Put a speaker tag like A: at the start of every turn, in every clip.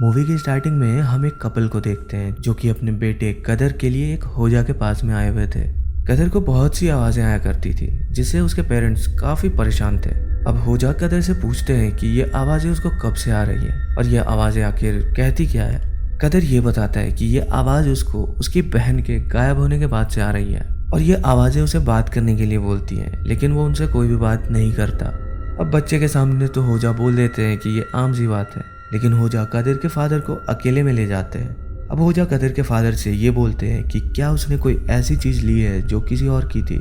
A: Movie की starting में हम एक कपल को देखते हैं जो कि अपने बेटे कदर के लिए एक होजा के पास में आए हुए थे। कदर को बहुत सी आवाजें आया करती थी जिससे उसके पेरेंट्स काफी परेशान थे। अब होजा कदर से पूछते हैं कि ये आवाजें उसको कब से आ रही है और ये आवाजें आखिर कहती क्या है। कदर ये बताता है कि ये आवाज उसको उसकी बहन के गायब होने के बाद से आ रही है और ये आवाजें उसे बात करने के लिए बोलती हैं, लेकिन वो उनसे कोई भी बात नहीं करता। अब बच्चे के सामने तो होजा बोल देते हैं कि ये आम सी बात है, लेकिन होजा कदर के फादर को अकेले में ले जाते हैं। अब होजा कदर के फादर से ये बोलते हैं कि क्या उसने कोई ऐसी चीज ली है जो किसी और की थी।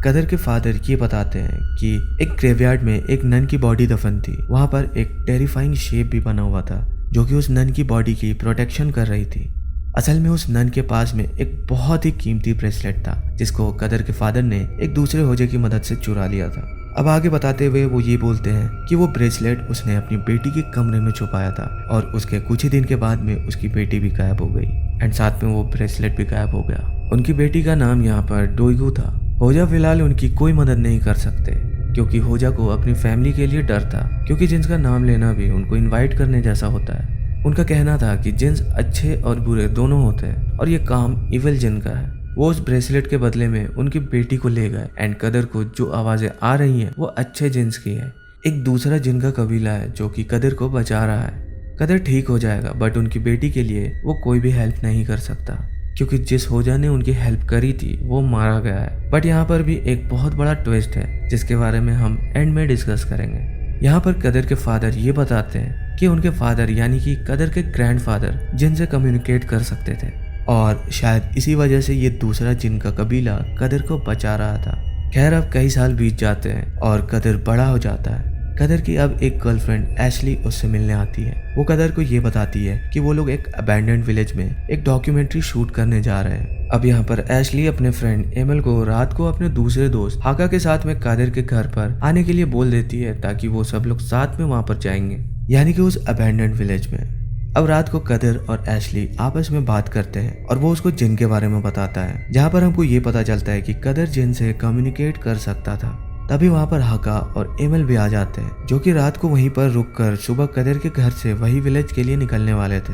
A: कदर के फादर ये बताते हैं कि एक ग्रेवयार्ड में एक नन की बॉडी दफन थी। वहां पर एक टेरिफाइंग शेप भी बना हुआ था जो कि उस नन की बॉडी की प्रोटेक्शन कर रही थी। असल में उस नन के पास में एक बहुत ही कीमती ब्रेसलेट था जिसको कदर के फादर ने एक दूसरे होजे की मदद से चुरा लिया था। अब आगे बताते हुए वो ये बोलते हैं कि वो ब्रेसलेट उसने अपनी बेटी के कमरे में छुपाया था और उसके कुछ ही दिन के बाद में उसकी बेटी भी गायब हो गई एंड साथ में वो ब्रेसलेट भी गायब हो गया। उनकी बेटी का नाम यहाँ पर डोइगू था। होजा फिलहाल उनकी कोई मदद नहीं कर सकते क्योंकि होजा को अपनी फैमिली के लिए डर था, क्योंकि जिन्स का नाम लेना भी उनको इन्वाइट करने जैसा होता है। उनका कहना था कि जिन्स अच्छे और बुरे दोनों होते हैं और ये काम इविल जिन का है। वो उस ब्रेसलेट के बदले में उनकी बेटी को ले गए एंड कदर को जो आवाजें आ रही हैं वो अच्छे जिन्स की है। एक दूसरा जिन का कबीला है जो कि कदर को बचा रहा है। कदर ठीक हो जाएगा बट उनकी बेटी के लिए वो कोई भी हेल्प नहीं कर सकता क्योंकि जिस होजा ने उनकी हेल्प करी थी वो मारा गया है। बट यहाँ पर भी एक बहुत बड़ा ट्विस्ट है जिसके बारे में हम एंड में डिस्कस करेंगे। यहाँ पर कदर के फादर ये बताते हैं कि उनके फादर यानी कि कदर के ग्रैंडफादर जिन से कम्युनिकेट कर सकते थे और शायद इसी वजह से ये दूसरा जिन का कबीला कदर को बचा रहा था। खैर अब कई साल बीत जाते हैं और कदर बड़ा हो जाता है। कदर की अब एक गर्लफ्रेंड एशली उससे मिलने आती है। वो कदर को ये बताती है कि वो लोग एक अबैंडन्ड विलेज में एक डॉक्यूमेंट्री शूट करने जा रहे हैं। अब यहाँ पर एशली अपने फ्रेंड एमल को रात को अपने दूसरे दोस्त हाका के साथ में कदर के घर पर आने के लिए बोल देती है ताकि वो सब लोग साथ में वहां पर जाएंगे, यानी कि उस अबैंडन्ड विलेज में। अब रात को कदर और एशली आपस में बात करते हैं और वो उसको जिन के बारे में बताता है, जहाँ पर हमको ये पता चलता है कि कदर जिन से कम्युनिकेट कर सकता था। तभी वहाँ पर हाका और एमल भी आ जाते हैं जो कि रात को वहीं पर रुककर सुबह कदर के घर से वही विलेज के लिए निकलने वाले थे।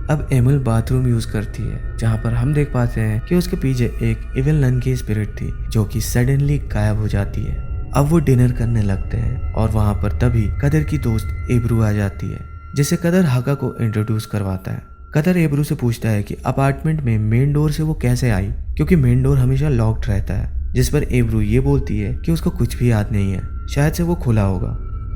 A: अब एमल बाथरूम यूज करती है जहाँ पर हम देख पाते हैं कि उसके पीछे एक इविल नन की स्पिरिट थी जो कि सडनली गायब हो जाती है। अब वो डिनर करने लगते हैं और वहाँ पर तभी कदर की दोस्त एब्रू आ जाती है जिसे कदर हाका को इंट्रोड्यूस करवाता है। कदर एब्रू से पूछता है कि अपार्टमेंट में मेन डोर से वो कैसे आई, क्योंकि मेन डोर हमेशा लॉक्ड रहता है, जिस पर एब्रू ये बोलती है कि उसको कुछ भी याद नहीं है, शायद से वो खुला होगा।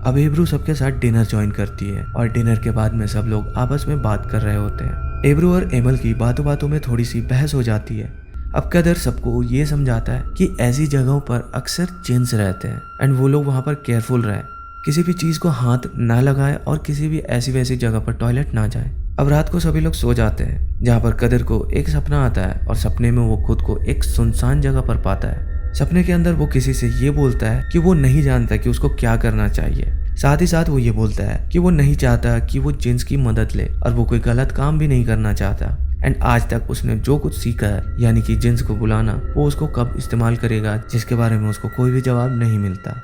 A: अब एब्रू सबके साथ डिनर ज्वाइन करती है और डिनर के बाद में सब लोग आपस में बात कर रहे होते हैं। एब्रू और एमल की बातों बातों में थोड़ी सी बहस हो जाती है। अब कदर सबको ये समझाता है कि ऐसी जगहों पर अक्सर जिन्स रहते हैं एंड वो लोग वहाँ पर केयरफुल रहें, किसी भी चीज को हाथ ना लगाए और किसी भी ऐसी वैसी जगह पर टॉयलेट ना जाए। अब रात को सभी लोग सो जाते हैं, जहाँ पर कदर को एक सपना आता है और सपने में वो खुद को एक सुनसान जगह पर पाता है। सपने के अंदर वो किसी से ये बोलता है कि वो नहीं जानता कि उसको क्या करना चाहिए। साथ ही साथ वो ये बोलता है कि वो नहीं चाहता कि वो जिन्स की मदद ले और वो कोई गलत काम भी नहीं करना चाहता। एंड आज तक उसने जो कुछ सीखा है यानी कि जिन्स को बुलाना, वो उसको कब इस्तेमाल करेगा जिसके बारे में उसको कोई भी जवाब नहीं मिलता।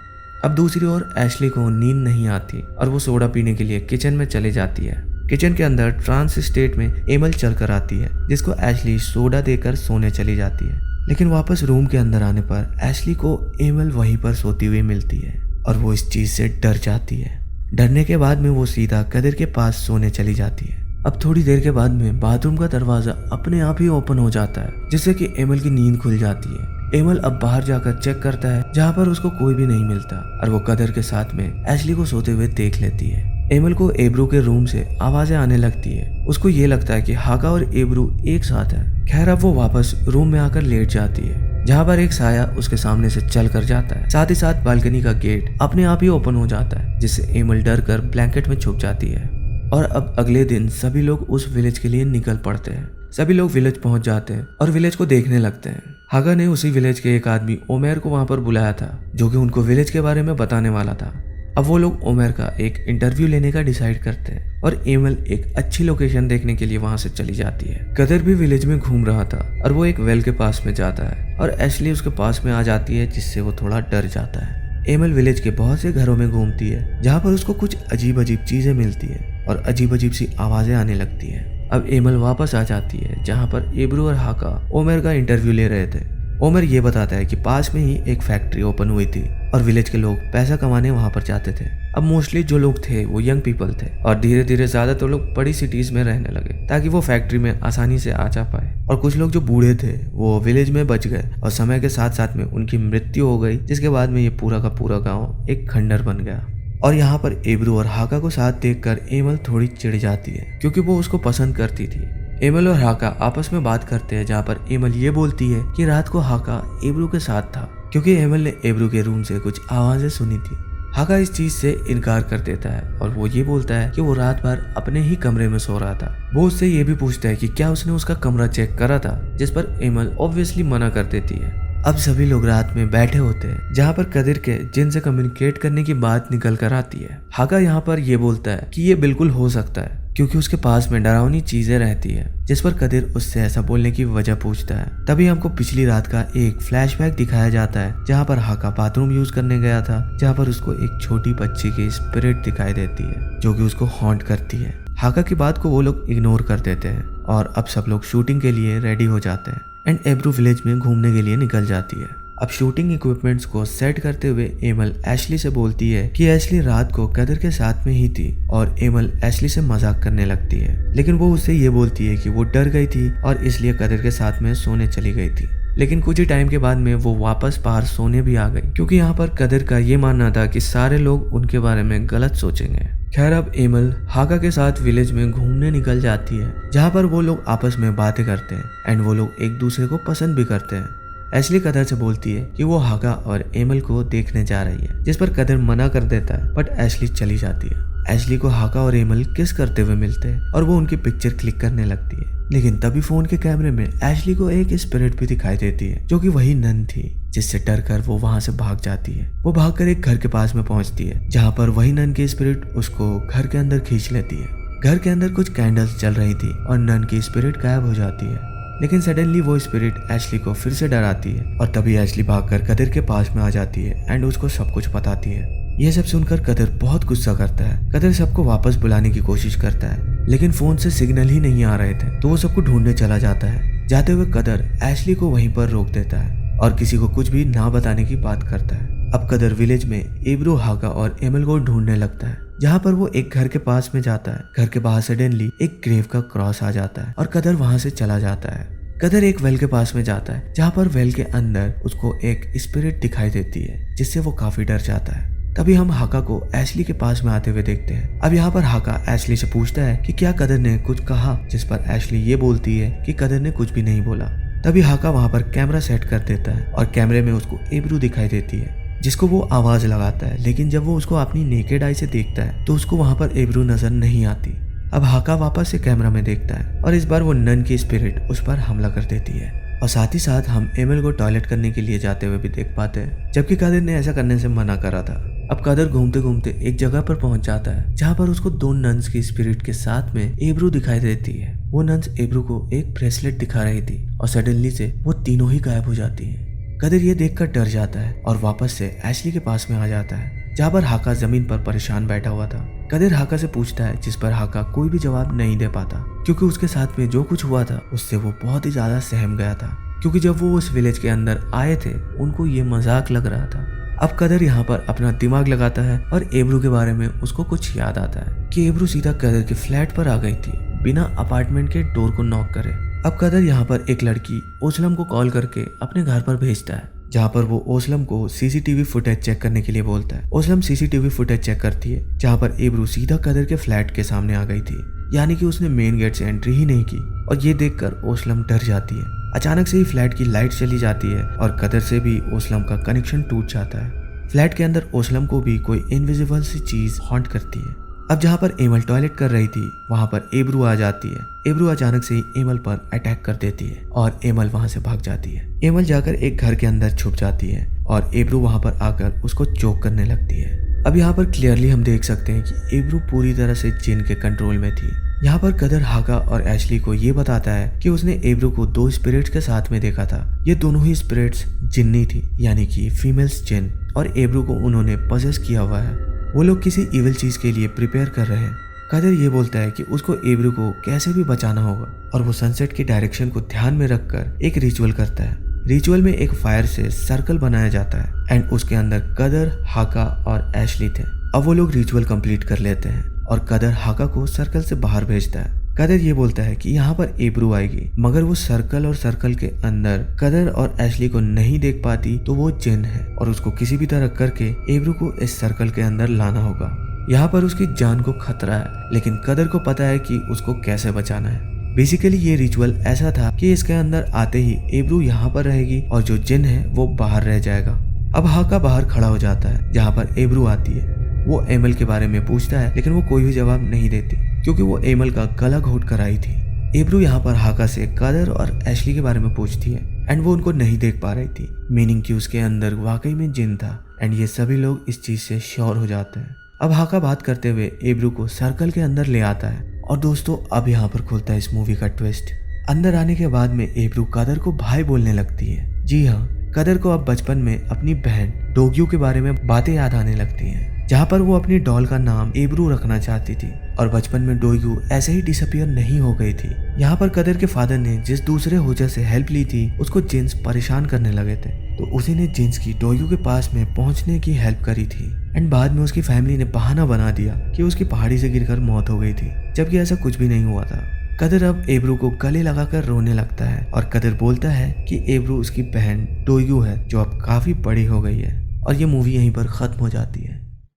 A: अब दूसरी ओर एशली को नींद नहीं आती और वो सोडा पीने के लिए किचन में चली जाती है। किचन के अंदर ट्रांस स्टेट में एमल चल कर आती है जिसको एशली सोडा देकर सोने चली जाती है, लेकिन वापस रूम के अंदर आने पर एशली को एमल वहीं पर सोती हुई मिलती है और वो इस चीज से डर जाती है। डरने के बाद में वो सीधा कदर के पास सोने चली जाती है। अब थोड़ी देर के बाद में बाथरूम का दरवाजा अपने आप ही ओपन हो जाता है जिससे कि एमल की नींद खुल जाती है। एमल अब बाहर जाकर चेक करता है जहाँ पर उसको कोई भी नहीं मिलता और वो कदर के साथ में एशली को सोते हुए देख लेती है। एमल को एब्रू के रूम से आवाजें आने लगती है। उसको ये लगता है कि हाका और एब्रू एक साथ है। खैर अब वो वापस रूम में आकर लेट जाती है, जहाँ पर एक साया उसके सामने से चल कर जाता है। साथ ही साथ बालकनी का गेट अपने आप ही ओपन हो जाता है जिससे एमल डर कर ब्लैंकेट में छुप जाती है। और अब अगले दिन सभी लोग उस विलेज के लिए निकल पड़ते हैं। सभी लोग विलेज पहुंच जाते हैं और विलेज को देखने लगते हैं। हागा ने उसी विलेज के एक आदमी ओमेर को वहां पर बुलाया था जो कि उनको विलेज के बारे में बताने वाला था। अब वो लोग ओमेर का एक इंटरव्यू लेने का डिसाइड करते हैं और एमल एक अच्छी लोकेशन देखने के लिए वहां से चली जाती है। कदर भी विलेज में घूम रहा था और वो एक वेल के पास में जाता है और एशली उसके पास में आ जाती है जिससे वो थोड़ा डर जाता है। एमल विलेज के बहुत से घरों में घूमती है जहाँ पर उसको कुछ अजीब अजीब चीजें मिलती है और अजीब अजीब सी आवाजें आने लगती है। अब एमल वापस आ जाती है जहाँ पर एब्रू और हाका ओमेर का इंटरव्यू ले रहे थे। ओमेर ये बताता है कि पास में ही एक फैक्ट्री ओपन हुई थी और विलेज के लोग पैसा कमाने वहां पर जाते थे। अब मोस्टली जो लोग थे वो यंग पीपल थे और धीरे धीरे ज्यादातर लोग बड़ी सिटीज में रहने लगे ताकि वो फैक्ट्री में आसानी से आ जा पाए। और कुछ लोग जो बूढ़े थे वो विलेज में बच गए और समय के साथ साथ में उनकी मृत्यु हो गई, जिसके बाद में ये पूरा का पूरा गाँव एक खंडर बन गया। और यहाँ पर एब्रू और हाका को साथ देखकर एमल थोड़ी चिढ़ जाती है क्योंकि वो उसको पसंद करती थी। एमल और हाका आपस में बात करते हैं जहाँ पर एमल ये बोलती है कि रात को हाका एब्रू के साथ था क्योंकि एमल ने एब्रू के रूम से कुछ आवाजें सुनी थी। हाका इस चीज से इनकार कर देता है और वो ये बोलता है कि वो रात भर अपने ही कमरे में सो रहा था। वो उससे ये भी पूछता है कि क्या उसने उसका कमरा चेक करा था, जिस पर एमल ऑब्वियसली मना कर देती है। अब सभी लोग रात में बैठे होते हैं जहाँ पर कदिर के जिन से कम्युनिकेट करने की बात निकल कर आती है। हाका यहाँ पर ये बोलता है कि ये बिल्कुल हो सकता है क्योंकि उसके पास में डरावनी चीजें रहती है, जिस पर कदिर उससे ऐसा बोलने की वजह पूछता है। तभी हमको पिछली रात का एक फ्लैशबैक दिखाया जाता है जहाँ पर हाका बाथरूम यूज करने गया था, जहाँ पर उसको एक छोटी बच्ची की स्पिरिट दिखाई देती है जो कि उसको हॉन्ट करती है। हाका की बात को वो लोग इग्नोर कर देते हैं और अब सब लोग शूटिंग के लिए रेडी हो जाते हैं एंड एब्रू विलेज में घूमने के लिए निकल जाती है। अब शूटिंग इक्विपमेंट्स को सेट करते हुए एमल एशली से बोलती है कि एशली रात को कदिर के साथ में ही थी और एमल एशली से मजाक करने लगती है, लेकिन वो उससे ये बोलती है कि वो डर गई थी और इसलिए कदिर के साथ में सोने चली गई थी। लेकिन कुछ ही टाइम के बाद में वो वापस बाहर सोने भी आ गई क्योंकि यहाँ पर कदिर का ये मानना था कि सारे लोग उनके बारे में गलत सोचेंगे। खैर अब एमल हाका के साथ विलेज में घूमने निकल जाती है जहाँ पर वो लोग आपस में बातें करते हैं एंड वो लोग एक दूसरे को पसंद भी करते हैं। एशली कदर से बोलती है कि वो हाका और एमल को देखने जा रही है, जिस पर कदर मना कर देता है बट एशली चली जाती है। एशली को हाका और एमल किस करते हुए मिलते हैं और वो उनकी पिक्चर क्लिक करने लगती है, लेकिन तभी फोन के कैमरे में एशली को एक स्पिरिट भी दिखाई देती है जो कि वही नन थी, जिससे डर कर वो वहां से भाग जाती है। वो भागकर एक घर के पास में पहुंचती है जहाँ पर वही नन की स्पिरिट उसको घर के अंदर खींच लेती है। घर के अंदर कुछ कैंडल्स जल रही थी और नन की स्पिरिट गायब हो जाती है, लेकिन सडनली वो स्पिरिट एशली को फिर से डराती है और तभी एशली भागकर कदिर के पास में आ जाती है एंड उसको सब कुछ बताती है। ये सब सुनकर कदिर बहुत गुस्सा करता है। कदिर सबको वापस बुलाने की कोशिश करता है, लेकिन फोन से सिग्नल ही नहीं आ रहे थे, तो वो सबको ढूंढने चला जाता है। जाते हुए कदिर एशली को वहीं पर रोक देता है और किसी को कुछ भी ना बताने की बात करता है। अब कदिर विलेज में एब्रू, हाका और एमल को ढूंढने लगता है, जहाँ पर वो एक घर के पास में जाता है। घर के बाहर सडनली एक ग्रेव का क्रॉस आ जाता है और कदिर वहां से चला जाता है। कदिर एक वेल के पास में जाता है जहाँ पर वेल के अंदर उसको एक स्पिरिट दिखाई देती है, जिससे वो काफी डर जाता है। तभी हम हाका को एशली के पास में आते हुए देखते हैं। अब यहाँ पर हाका एशली से पूछता है कि क्या कदिर ने कुछ कहा, जिस पर एशली ये बोलती है कि कदिर ने कुछ भी नहीं बोला। तभी हाका वहाँ पर कैमरा सेट कर देता है और कैमरे में उसको एब्रू दिखाई देती है, जिसको वो आवाज लगाता है, लेकिन जब वो उसको अपनी नेकेड आई से देखता है तो उसको वहाँ पर एब्रू नजर नहीं आती। अब हाका वापस से कैमरा में देखता है और इस बार वो नन की स्पिरिट उस पर हमला कर देती है और साथ ही साथ हम एमल को टॉयलेट करने के लिए जाते हुए भी देख पाते हैं, जबकि कदिर ने ऐसा करने से मना करा था। अब कदिर घूमते घूमते एक जगह पर पहुंच जाता है जहाँ पर उसको दो नन्स की स्पिरिट के साथ में एब्रू दिखाई देती है। वो नन्स एब्रू को एक ब्रेसलेट दिखा रही थी और सडनली से वो तीनों ही गायब हो जाती है। कदिर ये देखकर डर जाता है और वापस से एशली के पास में आ जाता है, जहाँ पर हाका जमीन पर परेशान बैठा हुआ था। कदिर हाका से पूछता है, जिस पर हाका कोई भी जवाब नहीं दे पाता क्योंकि उसके साथ में जो कुछ हुआ था उससे वो बहुत ही ज्यादा सहम गया था, क्योंकि जब वो उस विलेज के अंदर आए थे उनको ये मजाक लग रहा था। अब कदिर यहाँ पर अपना दिमाग लगाता है और एब्रू के बारे में उसको कुछ याद आता है कि एब्रू सीधा कदिर के फ्लैट पर आ गई थी बिना अपार्टमेंट के डोर को नॉक करे। अब कदिर यहाँ पर एक लड़की ओसलम को कॉल करके अपने घर पर भेजता है, जहाँ पर वो ओसलम को सीसीटीवी फुटेज चेक करने के लिए बोलता है। ओसलम सीसीटीवी फुटेज चेक करती है जहाँ पर एब्रू सीधा कदिर के फ्लैट के सामने आ गई थी, यानी कि उसने मेन गेट से एंट्री ही नहीं की। और ये देखकर ओसलम डर जाती है। अचानक से ही फ्लैट की लाइट चली जाती है और कदिर से भी ओसलम का कनेक्शन टूट जाता है। फ्लैट के अंदर ओसलम को भी कोई इनविजिबल सी चीज हॉन्ट करती है। अब जहाँ पर एमल टॉयलेट कर रही थी वहाँ पर एब्रू आ जाती है। एब्रू अचानक से ही एमल पर अटैक कर देती है और एमल वहाँ से भाग जाती है। एमल जाकर एक घर के अंदर छुप जाती है और एब्रू वहाँ पर आकर उसको चोक करने लगती है। अब यहाँ पर क्लियरली हम देख सकते हैं कि एब्रू पूरी तरह से जिन के कंट्रोल में थी। यहाँ पर कदिर हाका और एशली को ये बताता है कि उसने एब्रू को दो स्पिरिट्स के साथ में देखा था। ये दोनों ही स्पिरिट्स जिन्नी थी, यानी कि फीमेल्स जिन, और एब्रू को उन्होंने पजेस किया हुआ है। वो लोग किसी इविल चीज के लिए प्रिपेयर कर रहे हैं। कदर ये बोलता है कि उसको एब्रू को कैसे भी बचाना होगा और वो सनसेट की डायरेक्शन को ध्यान में रखकर एक रिचुअल करता है। रिचुअल में एक फायर से सर्कल बनाया जाता है एंड उसके अंदर कदर, हाका और एशली थे। अब वो लोग रिचुअल कंप्लीट कर लेते हैं और कदर हाका को सर्कल से बाहर भेजता है। कदर ये बोलता है कि यहाँ पर एब्रू आएगी, मगर वो सर्कल और सर्कल के अंदर कदर और एशली को नहीं देख पाती तो वो जिन है और उसको किसी भी तरह करके एब्रू को इस सर्कल के अंदर लाना होगा। यहाँ पर उसकी जान को खतरा है, लेकिन कदर को पता है कि उसको कैसे बचाना है। बेसिकली ये रिचुअल ऐसा था कि इसके अंदर आते ही एब्रू यहाँ पर रहेगी और जो जिन है वो बाहर रह जाएगा। अब हाका बाहर खड़ा हो जाता है जहाँ पर एब्रू आती है। वो एमल के बारे में पूछता है, लेकिन वो कोई भी जवाब नहीं देती क्योंकि वो एमल का गला घोट कर आई थी। एब्रू यहाँ पर हाका से कदर और एशली के बारे में पूछती है एंड वो उनको नहीं देख पा रही थी, मीनिंग कि उसके अंदर वाकई में जिन था एंड ये सभी लोग इस चीज से श्योर हो जाते हैं। अब हाका बात करते हुए एब्रू को सर्कल के अंदर ले आता है और दोस्तों अब यहाँ पर खुलता है इस मूवी का ट्विस्ट। अंदर आने के बाद में एब्रू कदर को भाई बोलने लगती है। जी हाँ, कदर को अब बचपन में अपनी बहन डोग्यू के बारे में बातें याद आने लगती हैं, जहाँ पर वो अपनी डॉल का नाम एब्रू रखना चाहती थी और बचपन में डोग्यू ऐसे ही डिसअपियर नहीं हो गई थी। यहाँ पर कदर के फादर ने जिस दूसरे होजा से हेल्प ली थी उसको जिन्स परेशान करने लगे थे, तो उसी ने जिन्स की डोग्यू के पास में पहुंचने की हेल्प करी थी एंड बाद में उसकी फैमिली ने बहाना बना दिया कि उसकी पहाड़ी से गिरकर मौत हो गई थी, जबकि ऐसा कुछ भी नहीं हुआ था। कदर अब एब्रू को गले लगाकर रोने लगता है और कदर बोलता है कि एब्रू उसकी बहन डोग्यू है जो अब काफी बड़ी हो गई है और ये मूवी यहीं पर खत्म हो जाती है।